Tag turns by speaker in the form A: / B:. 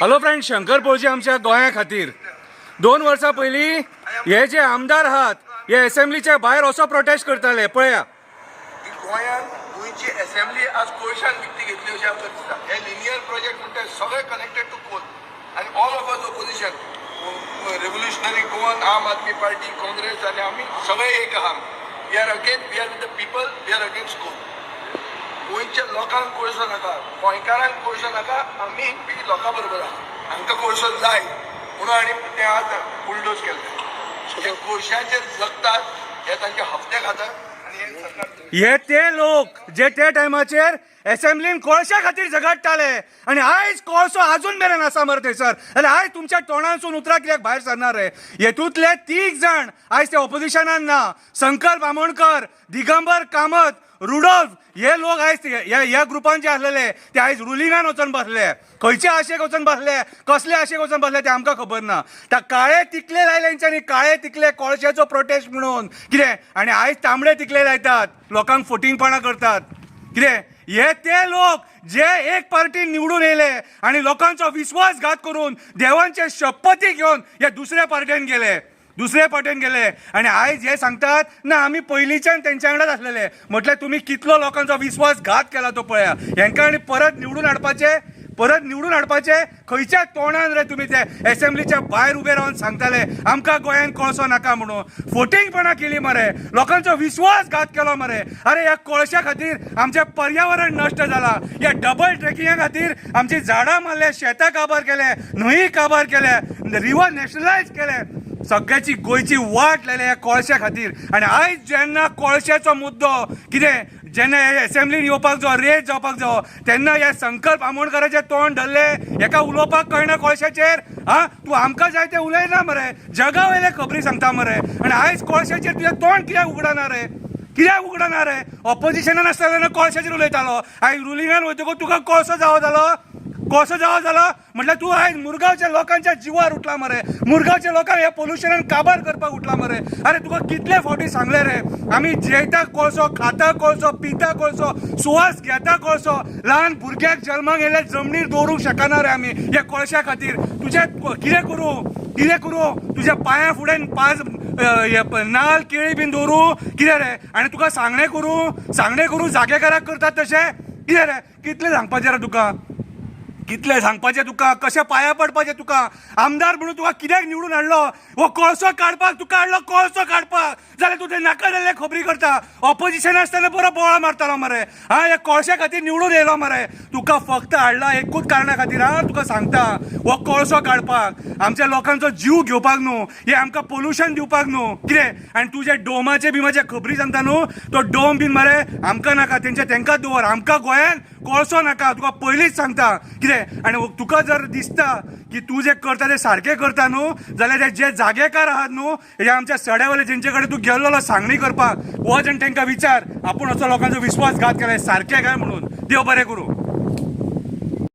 A: Hello friend, Shankar पळजी आमच्या गोंया खातीर 2 वर्सां पयलीं हे जे आमदार आहात हे असेंब्लीच्या भायर असो प्रोटेस्ट करताले पळया.
B: गोंयांत गोंयची असेंब्ली आज कोळशान विकती घेतली अशें आमकां दिसता. हे लिनियर प्रोजेक्ट म्हणटा सगळे कनेक्टेड टू कोल आनी all of us opposition revolutionary Goan, Aam Aadmi Party, Congress आनी आमी सगळे एक आहा. We are with the people, we are against coal. गोंयच्या लोकांक कोळसो नाका, गोंयकारांक कोळसो नाका, आमी बी लोकां बरोबर आहा. आमकां कोळसो जाय म्हणून आनी ते आज बुलडोज केले. हे कोळशाचेर जगतात हे तांचे हफ्ते खातात.
A: हे ते लोक जे ते टायमाचेर असेंब्लीन कोळशा खातीर झगडटाले आनी आयज कोळसो अजून मेरेन आसा मरे थंयसर. जाल्यार आयज तुमच्या तोंडांसून उतरां कित्याक भायर सरना रे? हेतूंतले 3 जाण आयज ते ऑपोजिशनान ना. संकल्प आमोणकर, दिगंबर कामत, रुडोल्फ हे लोक आयज ह्या ग्रुपान जे आसलेले ते आयज रुलिंगान वचून बसले. खंयचे आशेक वचून बसले, कसले आशेक वचून बसले ते आमकां खबर ना. त्या काळे तिकले लायले तेंच्यांनी, काळे तिकले कोळशाचो प्रोटेस्ट म्हणून कितें, आनी आयज तांबडे तिकले लायतात, लोकांक फटिंगपणां करतात. कितें हे ते लोक जे एक पार्टीन निवडून येयले आनी लोकांचो विश्वासघात करून देवांचे शपथी घेवन हे दुसऱ्या पार्ट्यान गेले आनी आयज हे सांगतात ना आमी पयलींच्यान तेंच्या वांगडाच आसलेले. म्हटल्यार तुमी कितलो लोकांचो विश्वासघात केला तो पळया. हेंकां आनी परत निवडून हाडपाचे खंयच्या तोंडान रे तुमी ते असेंब्लीच्या भायर उबे रावन सांगताले आमकां गोंयान कोळसो नाका म्हणून. फटिंगपणां केली मरे, लोकांचो विश्वासघात केलो मरे. अरे ह्या कोळशा खातीर आमचें पर्यावरण नश्ट जाला. ह्या डबल ट्रेकिंगा खातीर आमची झाडां मारले, शेतां काबार केले, न्हंयी काबार केले, रिवर नॅशनलायज केले. सगळ्याची गोंयची वाट लायल्या ह्या कोळशा खातीर. आनी आयज जेन्ना कोळशाचो मुद्दो कितें जेन्ना असेंब्लीन येवपाक जाय, रेट जावपाक जाय, तेन्ना हे संकल्प आमोणकराचें तोंड धरले. हेका उलोवपाक कळना कोळशाचेर. तूं आमकां जाय तें उलयना मरे, जगा वयले खबरी सांगता मरे. आनी आयज कोळशाचेर तुजें तोंड कित्याक उगडना रे? ऑपोजिशनान आसतना कोळशाचेर उलयतालो, आयज रुलिंगान वयतकूच तुका कोळसो जावो जालो म्हटल्यार तूं आयज मुरगांवच्या लोकांच्या जिवार उठला मरे. मुरगांवच्या लोकांक हे पोल्युशनान काबार करपाक उठला मरे. अरे तुका कितले फावटी सांगले रे, आमी जेयता कोळसो, खाता कोळसो, पिता कोळसो, सुवास घेता कोळसो. ल्हान भुरग्याक जल्माक येयले जमनीर दवरूंक शकना रे आमी ह्या कोळशा खातीर. तुजें कितें करूं तुज्या पांया फुडें 5 नाल्ल केळी बीन दवरूं कितें रे? आनी तुका सांगणे करूं जागेकाराक करतात तशें कितें रे? कितलें सांगपाचें रे तुका? कशें पांया पडपाचें तुका? आमदार म्हणून तुका कित्याक निवडून हाडलो? हो कोळसो काडपाक तुका हाडलो, कोळसो काडपाक. जाल्यार तूं ते नाका जाल्ले खबरी करता. ऑपोजिशन आसतना बरो बोवाळ मारतालो मरे. हे कोळशा खातीर निवडून येयलो मरे. तुका फक्त हाडला एकूच कारणां खातीर. तुका सांगता हो कोळसो काडपाक, आमच्या लोकांचो जीव घेवपाक न्हू, हे आमकां पोल्युशन दिवपाक न्हू. कितें आनी तुजे डोमाचे बी म्हाजे खबरी सांगता न्हू, तो डोम बीन मरे आमकां नाका, तेंकां दवर. आमकां गोंयान कोळसो नाका, तुका पयलींच सांगता. कितें आनी तुका जर दिसता की तूं जे करता ते सारकें करता न्हू, जाल्यार जे जागेकार आहात न्हू, हे आमच्या सड्यावयले जेंचे कडेन तूं गेल्लो सांगणी करपाक, वच आनी तेंकां विचार आपूण असो लोकांचो विश्वासघात केला सारकें काय म्हणून. देव बरें करूं.